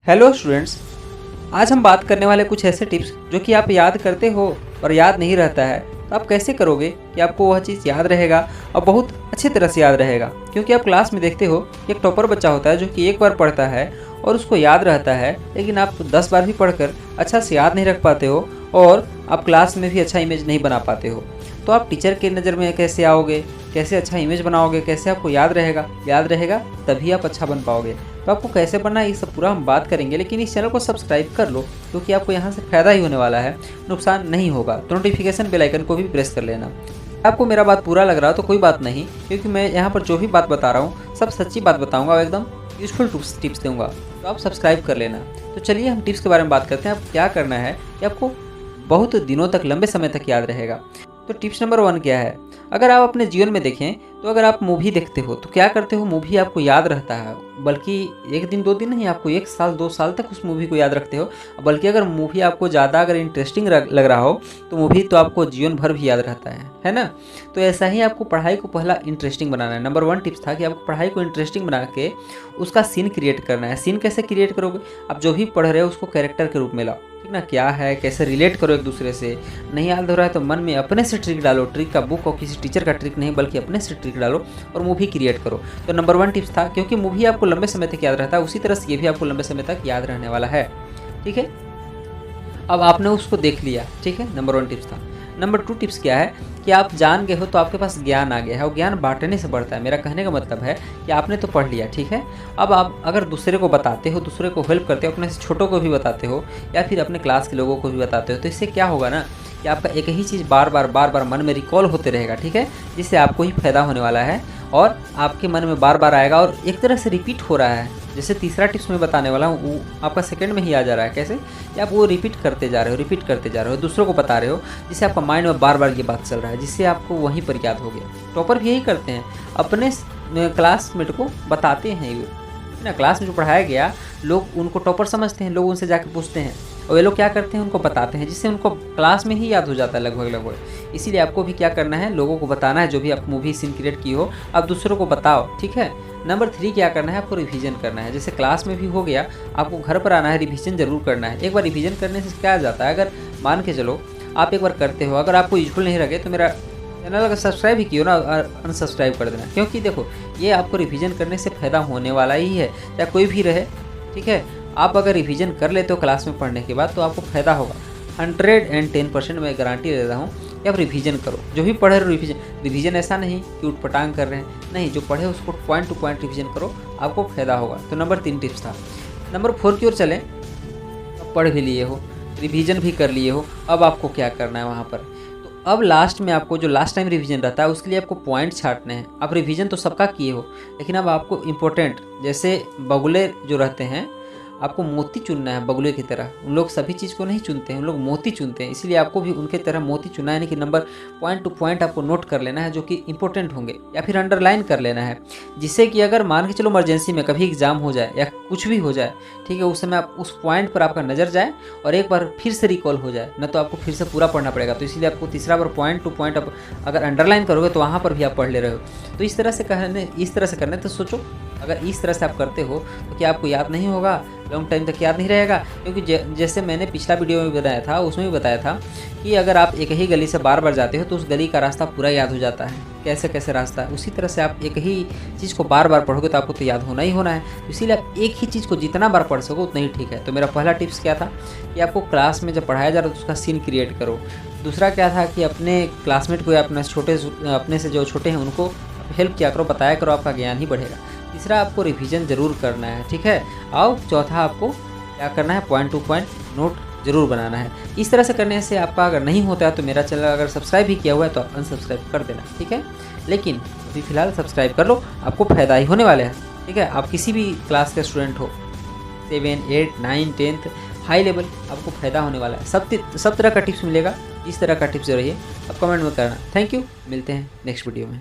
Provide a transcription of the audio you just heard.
Hello students. आज हम बात करने वाले कुछ ऐसे टिप्स जो कि आप याद करते हो और याद नहीं रहता है, तो आप कैसे करोगे कि आपको वह चीज़ याद रहेगा और बहुत अच्छी तरह से याद रहेगा। क्योंकि आप क्लास में देखते हो कि एक टॉपर बच्चा होता है जो कि एक बार पढ़ता है और उसको याद रहता है, लेकिन आप 10 बार भी पढ़कर अच्छा से याद नहीं रख पाते हो और आप क्लास में भी अच्छा इमेज नहीं बना पाते हो। तो आप टीचर की नज़र में कैसे आओगे, कैसे अच्छा इमेज बनाओगे, कैसे आपको याद रहेगा तभी आप अच्छा बन पाओगे। तो आपको कैसे बनना है ये सब पूरा हम बात करेंगे, लेकिन इस चैनल को सब्सक्राइब कर लो क्योंकि आपको यहाँ से फ़ायदा ही होने वाला है, नुकसान नहीं होगा। तो नोटिफिकेशन बेल आइकन को भी प्रेस कर लेना। आपको मेरा बात पूरा लग रहा हो तो कोई बात नहीं, क्योंकि मैं यहाँ पर जो भी बात बता रहा हूँ सब सच्ची बात बताऊँगा और एकदम यूजफुल टिप्स दूँगा, तो आप सब्सक्राइब कर लेना। तो चलिए हम टिप्स के बारे में बात करते हैं। आप क्या करना है कि आपको बहुत दिनों तक, लंबे समय तक याद रहेगा। तो टिप्स नंबर 1 क्या है, अगर आप अपने जीवन में देखें तो अगर आप मूवी देखते हो तो क्या करते हो, मूवी आपको याद रहता है, बल्कि 1 दिन 2 दिन नहीं, आपको 1 साल 2 साल तक उस मूवी को याद रखते हो। बल्कि अगर मूवी आपको ज़्यादा अगर इंटरेस्टिंग लग रहा हो तो मूवी तो आपको जीवन भर भी याद रहता है ना। तो ऐसा ही आपको पढ़ाई को पहला इंटरेस्टिंग बनाना है। नंबर 1 टिप्स था कि आपको पढ़ाई को इंटरेस्टिंग बना के उसका सीन क्रिएट करना है। सीन कैसे क्रिएट करोगे, आप जो भी पढ़ रहे हो उसको कैरेक्टर के रूप में लाओ, ठीक ना। क्या है, कैसे रिलेट करो एक दूसरे से। नहीं याद हो रहा है तो मन में अपने से ट्रिक डालो। ट्रिक का बुक और किसी टीचर का ट्रिक नहीं, बल्कि अपने से ट्रिक डालो और मूवी क्रिएट करो। तो नंबर 1 टिप्स था, क्योंकि मूवी आपको लंबे समय तक याद रहता है, उसी तरह से ये भी आपको लंबे समय तक याद रहने वाला है, ठीक है। अब आपने उसको देख लिया, ठीक है, नंबर 1 टिप्स था। नंबर 2 टिप्स क्या है कि आप जान गए हो तो आपके पास ज्ञान आ गया है, और ज्ञान बांटने से बढ़ता है। मेरा कहने का मतलब है कि आपने तो पढ़ लिया, ठीक है। अब आप अगर दूसरे को बताते हो, दूसरे को हेल्प करते हो, अपने से छोटों को भी बताते हो या फिर अपने क्लास के लोगों को भी बताते हो, तो इससे क्या होगा ना कि आपका एक ही चीज़ बार बार मन में रिकॉल होते रहेगा, ठीक है, जिससे आपको ही फायदा होने वाला है और आपके मन में बार बार आएगा और एक तरह से रिपीट हो रहा है। जैसे तीसरा टिप्स मैं बताने वाला हूँ वो आपका सेकंड में ही आ जा रहा है। कैसे कि आप वो रिपीट करते जा रहे हो, दूसरों को बता रहे हो, जिससे आपका माइंड में बार बार ये बात चल रहा है, जिससे आपको वहीं पर याद हो गया। टॉपर भी यही करते हैं, अपने क्लासमेट को बताते हैं ये ना। क्लास में जो पढ़ाया गया लोग उनको टॉपर समझते हैं, लोग उनसे जाकर पूछते हैं और ये लोग क्या करते हैं, उनको बताते हैं, जिससे उनको क्लास में ही याद हो जाता है लगभग। इसीलिए आपको भी क्या करना है, लोगों को बताना है। जो भी आप मूवी सीन क्रिएट की हो आप दूसरों को बताओ, ठीक है। नंबर 3 क्या करना है, आपको रिवीजन करना है। जैसे क्लास में भी हो गया, आपको घर पर आना है, रिवीजन जरूर करना है। एक बार रिवीजन करने से क्या जाता है, अगर मान के चलो आप एक बार करते हो, अगर आपको यूजफुल नहीं लगे तो मेरा चैनल अगर सब्सक्राइब ही किया ना, अनसब्सक्राइब कर देना। क्योंकि देखो ये आपको रिवीजन करने से फ़ायदा होने वाला ही है, चाहे कोई भी रहे, ठीक है। आप अगर रिवीजन कर लेते हो क्लास में पढ़ने के बाद तो आपको फ़ायदा होगा। 110% मैं गारंटी दे रहा हूँ कि आप रिवीजन करो। जो भी पढ़े रहो रिवीजन ऐसा नहीं कि उठपटांग कर रहे हैं, नहीं, जो पढ़े उसको पॉइंट टू पॉइंट रिवीजन करो, आपको फ़ायदा होगा। तो नंबर 3 टिप्स था। नंबर 4 की ओर चलें। अब पढ़ भी लिए हो, रिवीजन भी कर लिए हो, अब आपको क्या करना है वहाँ पर। तो अब लास्ट में आपको जो लास्ट टाइम रिवीजन रहता है उसके लिए आपको पॉइंट छांटने हैं। आप रिवीजन तो सबका किए हो, लेकिन अब आपको इम्पोर्टेंट, जैसे बगुले जो रहते हैं, आपको मोती चुनना है बगुले की तरह। उन लोग सभी चीज़ को नहीं चुनते हैं, उन लोग मोती चुनते हैं, इसलिए आपको भी उनके तरह मोती चुनना है। यानी कि नंबर पॉइंट टू पॉइंट आपको नोट कर लेना है जो कि इंपॉर्टेंट होंगे, या फिर अंडरलाइन कर लेना है, जिससे कि अगर मान के चलो इमरजेंसी में कभी एग्जाम हो जाए या कुछ भी हो जाए, ठीक है, उस समय आप उस पॉइंट पर आपका नज़र जाए और एक बार फिर से रिकॉल हो जाए, न तो आपको फिर से पूरा पढ़ना पड़ेगा। तो इसलिए आपको तीसरा बार पॉइंट टू पॉइंट आप अगर अंडरलाइन करोगे तो वहाँ पर भी आप पढ़ ले रहे हो। तो इस तरह से करने तो सोचो, अगर इस तरह से आप करते हो तो क्या आपको याद नहीं होगा, लॉन्ग टाइम तक याद नहीं रहेगा। क्योंकि जैसे मैंने पिछला वीडियो में बताया था, उसमें भी बताया था कि अगर आप एक ही गली से बार बार जाते हो तो उस गली का रास्ता पूरा याद हो जाता है, कैसे कैसे रास्ता है। उसी तरह से आप एक ही चीज़ को बार बार पढ़ोगे तो आपको तो याद होना ही होना है। इसीलिए आप एक ही चीज़ को जितना बार पढ़ सको उतना ही ठीक है। तो मेरा पहला टिप्स क्या था कि आपको क्लास में जब पढ़ाया जा रहा है तो उसका सीन क्रिएट करो। दूसरा क्या था कि अपने क्लासमेट को या अपने से जो छोटे हैं उनको हेल्प किया करो, बताया करो, आपका ज्ञान ही बढ़ेगा। तीसरा आपको रिवीजन ज़रूर करना है, ठीक है। और चौथा आपको क्या करना है, पॉइंट टू पॉइंट नोट ज़रूर बनाना है। इस तरह से करने से आपका अगर नहीं होता है तो मेरा चैनल अगर सब्सक्राइब भी किया हुआ है तो आप अनसब्सक्राइब कर देना, ठीक है। लेकिन अभी फ़िलहाल सब्सक्राइब कर लो, आपको फ़ायदा ही होने वाले हैं, ठीक है। आप किसी भी क्लास के स्टूडेंट हो, 7, 8, 9, 10th, हाई लेवल, आपको फ़ायदा होने वाला है। सब तरह का टिप्स मिलेगा। इस तरह का टिप्स जो रही है आप कमेंट में करना। थैंक यू, मिलते हैं नेक्स्ट वीडियो में।